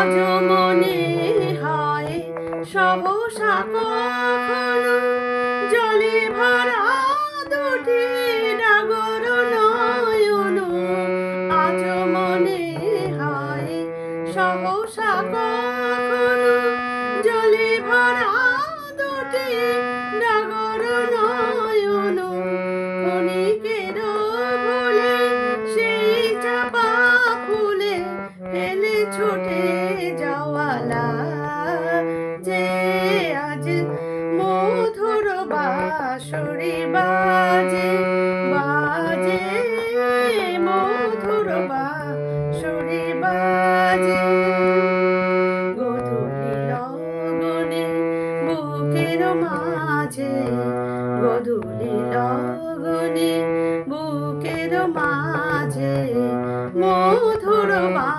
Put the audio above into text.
আজও মনে হয় সহসা কখনো জলে ভরা দুটি ডাগর নয়ন। আজও মনে হয় সহসা কখনো জলে ভরা দুটি ডাগর নয়ন। ক্ষণিকের ভুলে সেই চাপা ফুলে ফেলে ছুটে যাওয়ালা যে আজ মধুর বাঁশরি বাজে বাজে, মধুর বাঁশরি বাজে।